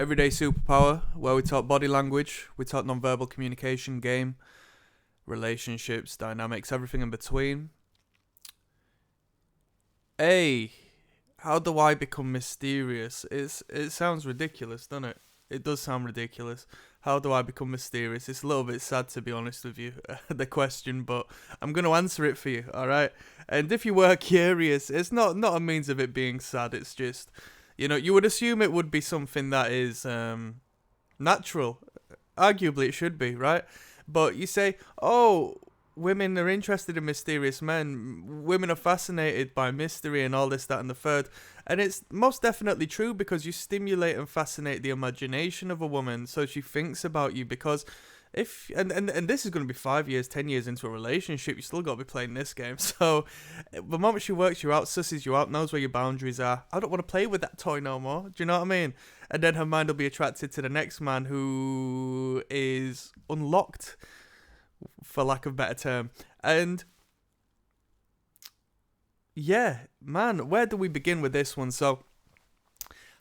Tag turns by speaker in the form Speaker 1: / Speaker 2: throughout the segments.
Speaker 1: Everyday Superpower, where we talk body language, we talk non-verbal communication, game, relationships, dynamics, everything in between. A, how do I become mysterious? It sounds ridiculous, doesn't it? It does sound ridiculous. How do I become mysterious? It's a little bit sad, to be honest with you, the question, but I'm going to answer it for you, alright? And if you were curious, it's not a means of it being sad, it's just, you would assume it would be something that is natural. Arguably, it should be, right? But you say, oh, women are interested in mysterious men. Women are fascinated by mystery and all this, that, and the third. And it's most definitely true because you stimulate and fascinate the imagination of a woman so she thinks about you. Because if and this is going to be 5 years, 10 years into a relationship, you still got to be playing this game. So the moment she works you out, susses you out, knows where your boundaries are. I don't want to play with that toy no more. Do you know what I mean? And then her mind will be attracted to the next man who is unlocked, for lack of a better term. And yeah, man, where do we begin with this one? So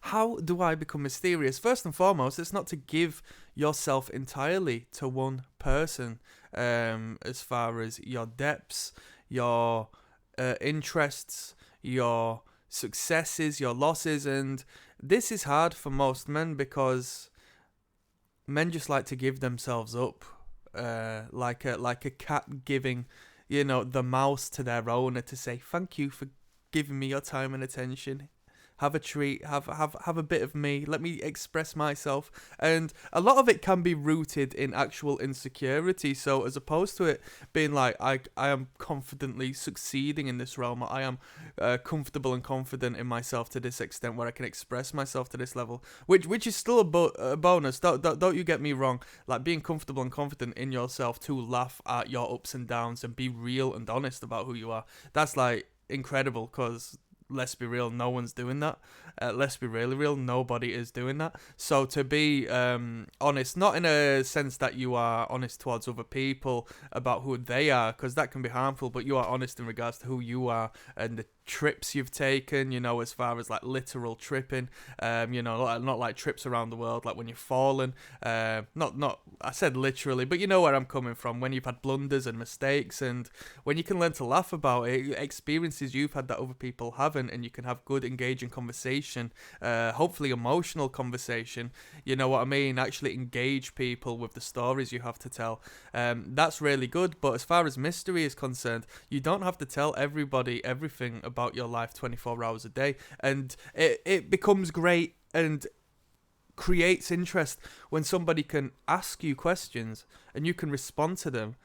Speaker 1: how do I become mysterious? First and foremost, it's not to give yourself entirely to one person, as far as your depths, your interests, your successes, your losses. And this is hard for most men because men just like to give themselves up, like a cat giving, the mouse to their owner to say, thank you for giving me your time and attention. Have a treat, have a bit of me, let me express myself. And a lot of it can be rooted in actual insecurity. So as opposed to it being like, I am confidently succeeding in this realm, I am comfortable and confident in myself to this extent where I can express myself to this level, which is still a bonus. Don't you get me wrong. Like being comfortable and confident in yourself to laugh at your ups and downs and be real and honest about who you are. That's like incredible because let's be real, no one's doing that. Let's be really real, nobody is doing that. So to be honest, not in a sense that you are honest towards other people about who they are, because that can be harmful, but you are honest in regards to who you are and the trips you've taken, as far as like literal tripping, not like trips around the world, like when you're falling, not I said literally, but you know where I'm coming from, when you've had blunders and mistakes, and when you can learn to laugh about it, experiences you've had that other people haven't, and you can have good engaging conversation, hopefully emotional conversation, you know what I mean, actually engage people with the stories you have to tell. That's really good. But as far as mystery is concerned, you don't have to tell everybody everything about your life 24 hours a day, and it becomes great and creates interest when somebody can ask you questions and you can respond to them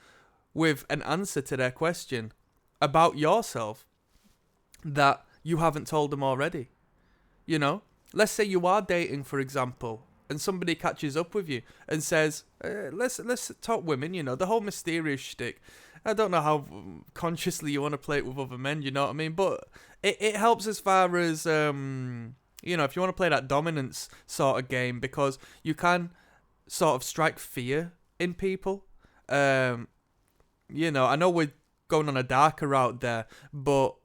Speaker 1: with an answer to their question about yourself that you haven't told them already. Let's say you are dating, for example, and somebody catches up with you and says, let's talk women, the whole mysterious shtick. I don't know how consciously you want to play it with other men, you know what I mean? But it helps as far as, if you want to play that dominance sort of game, because you can sort of strike fear in people. I know we're going on a darker route there, but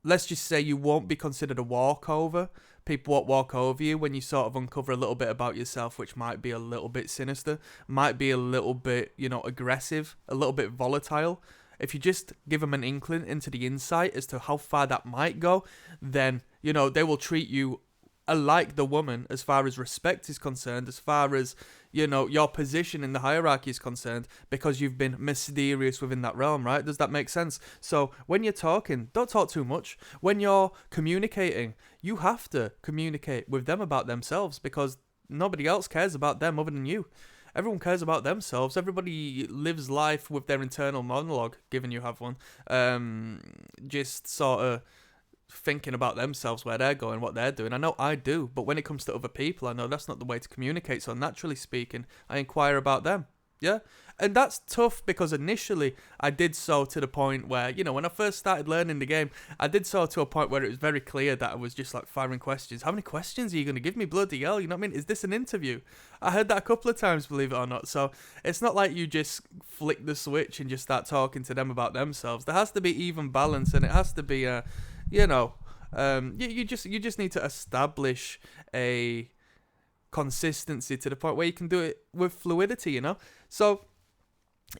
Speaker 1: let's just say you won't be considered a walkover. People won't walk over you when you sort of uncover a little bit about yourself, which might be a little bit sinister, might be a little bit, aggressive, a little bit volatile. If you just give them an inkling into the insight as to how far that might go, then, they will treat you alike the woman as far as respect is concerned, as far as, your position in the hierarchy is concerned, because you've been mysterious within that realm, right? Does that make sense? So when you're talking, don't talk too much. When you're communicating, you have to communicate with them about themselves, because nobody else cares about them other than you. Everyone cares about themselves. Everybody lives life with their internal monologue, given you have one. Just sort of thinking about themselves, where they're going, what they're doing. I know I do, but when it comes to other people, I know that's not the way to communicate. So naturally speaking, I inquire about them. Yeah? And that's tough because initially I did so to the point where, when I first started learning the game, I did so to a point where it was very clear that I was just like firing questions. How many questions are you going to give me? Bloody hell, you know what I mean? Is this an interview? I heard that a couple of times, believe it or not. So it's not like you just flick the switch and just start talking to them about themselves. There has to be even balance, and it has to be you just need to establish a consistency to the point where you can do it with fluidity, you know? So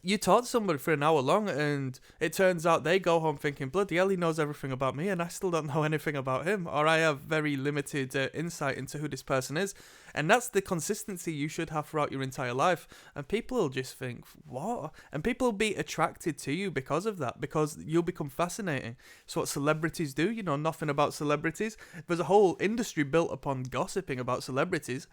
Speaker 1: you talk to somebody for an hour long and it turns out they go home thinking, bloody hell, he knows everything about me and I still don't know anything about him, or I have very limited insight into who this person is. And that's the consistency you should have throughout your entire life. And people will just think, what? And people will be attracted to you because of that, because you'll become fascinating. It's what celebrities do. You know nothing about celebrities. There's a whole industry built upon gossiping about celebrities,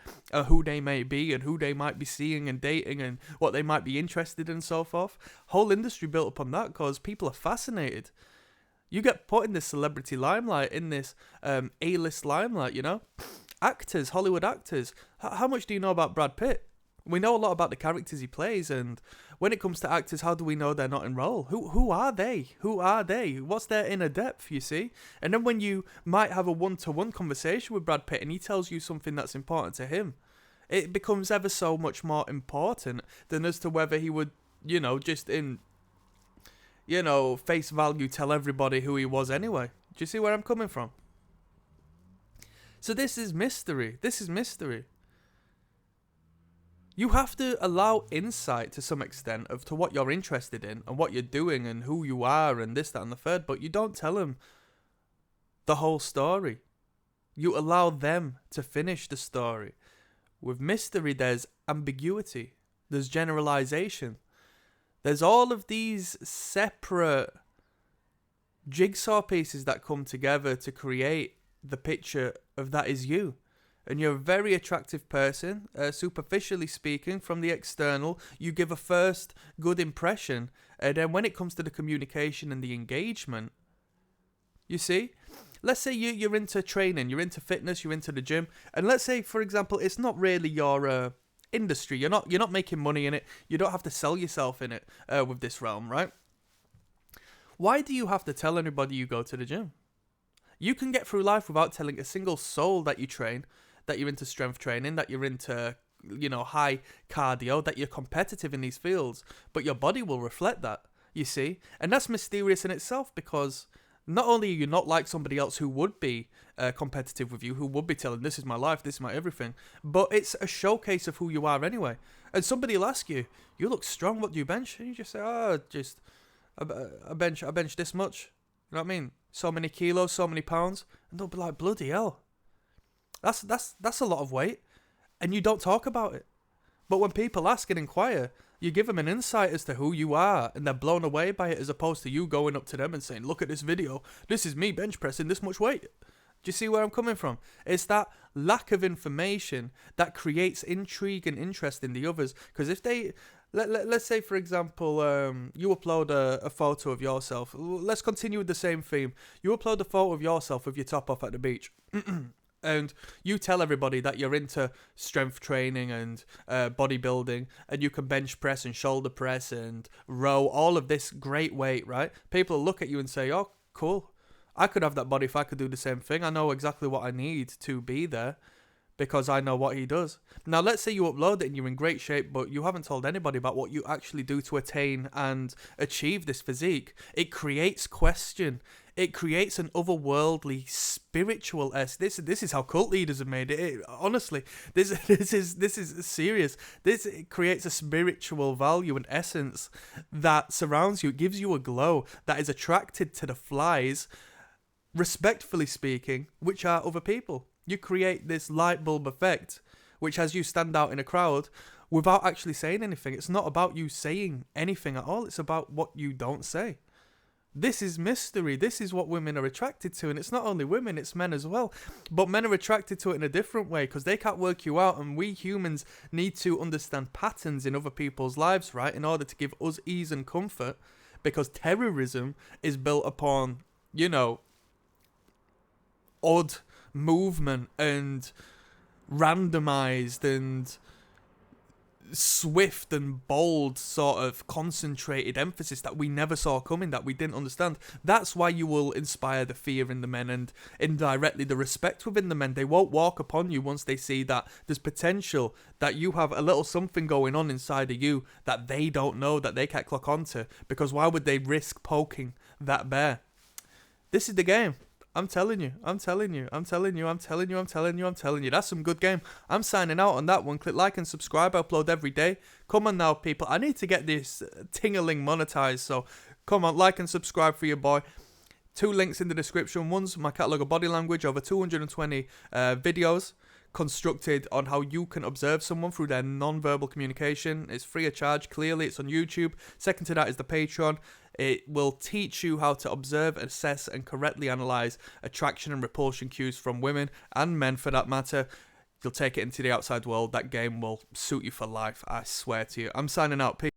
Speaker 1: who they may be and who they might be seeing and dating and what they might be interested in and so forth. Whole industry built upon that because people are fascinated. You get put in this celebrity limelight, in this A-list limelight, you know? Actors, Hollywood actors. How much do you know about Brad Pitt? We know a lot about the characters he plays, and when it comes to actors, how do we know they're not in role? Who are they? Who are they? What's their inner depth, you see? And then when you might have a one-to-one conversation with Brad Pitt and he tells you something that's important to him, it becomes ever so much more important than as to whether he would, you know, just in, you know, face value tell everybody who he was anyway. Do you see where I'm coming from? So this is mystery. This is mystery. You have to allow insight to some extent of to what you're interested in and what you're doing and who you are and this, that, and the third, but you don't tell them the whole story. You allow them to finish the story. With mystery, there's ambiguity. There's generalization. There's all of these separate jigsaw pieces that come together to create the picture of that is you. And you're a very attractive person, superficially speaking, from the external. You give a first good impression. And then when it comes to the communication and the engagement, you see, let's say you're into training, you're into fitness, you're into the gym. And let's say, for example, it's not really your industry. You're not making money in it. You don't have to sell yourself in it with this realm, right? Why do you have to tell anybody you go to the gym? You can get through life without telling a single soul that you train, that you're into strength training, that you're into, you know, high cardio, that you're competitive in these fields, but your body will reflect that, you see? And that's mysterious in itself, because not only are you not like somebody else who would be competitive with you, who would be telling, this is my life, this is my everything, but it's a showcase of who you are anyway. And somebody will ask you, you look strong, what do you bench? And you just say, I bench this much. You know what I mean? So many kilos, so many pounds. And they'll be like, bloody hell. That's a lot of weight. And you don't talk about it. But when people ask and inquire, you give them an insight as to who you are, and they're blown away by it, as opposed to you going up to them and saying, look at this video. This is me bench pressing this much weight. Do you see where I'm coming from? It's that lack of information that creates intrigue and interest in the others. Because if they... Let's say, for example, you upload a photo of yourself. Let's continue with the same theme. You upload a photo of yourself with your top off at the beach. And you tell everybody that you're into strength training and bodybuilding, and you can bench press and shoulder press and row, all of this great weight, right? People look at you and say, oh, cool. I could have that body if I could do the same thing. I know exactly what I need to be there, because I know what he does. Now, let's say you upload it and you're in great shape, but you haven't told anybody about what you actually do to attain and achieve this physique. It creates question. It creates an otherworldly, spiritual This is how cult leaders have made it. Honestly, this is serious. It creates a spiritual value and essence that surrounds you. It gives you a glow that is attracted to the flies, respectfully speaking, which are other people. You create this light bulb effect, which has you stand out in a crowd without actually saying anything. It's not about you saying anything at all. It's about what you don't say. This is mystery. This is what women are attracted to. And it's not only women, it's men as well. But men are attracted to it in a different way, because they can't work you out. And we humans need to understand patterns in other people's lives, right? In order to give us ease and comfort. Because terrorism is built upon, you know, odd movement and randomized and swift and bold sort of concentrated emphasis that we never saw coming, that we didn't understand. That's why you will inspire the fear in the men and indirectly the respect within the men. They won't walk upon you once they see that there's potential, that you have a little something going on inside of you that they don't know, that they can't clock onto, because why would they risk poking that bear? This is the game. I'm telling you. I'm telling you. I'm telling you. I'm telling you. I'm telling you. I'm telling you. That's some good game. I'm signing out on that one. Click like and subscribe. I upload every day. Come on now, people. I need to get this ting-a-ling monetized. So come on, like and subscribe for your boy. 2 links in the description. One's my catalogue of body language, over 220 videos constructed on how you can observe someone through their non-verbal communication. It's free of charge, clearly. It's on YouTube. Second to that is the Patreon. It will teach you how to observe, assess, and correctly analyze attraction and repulsion cues from women and men for that matter. You'll take it into the outside world. That game will suit you for life, I swear to you. I'm signing out. Peace.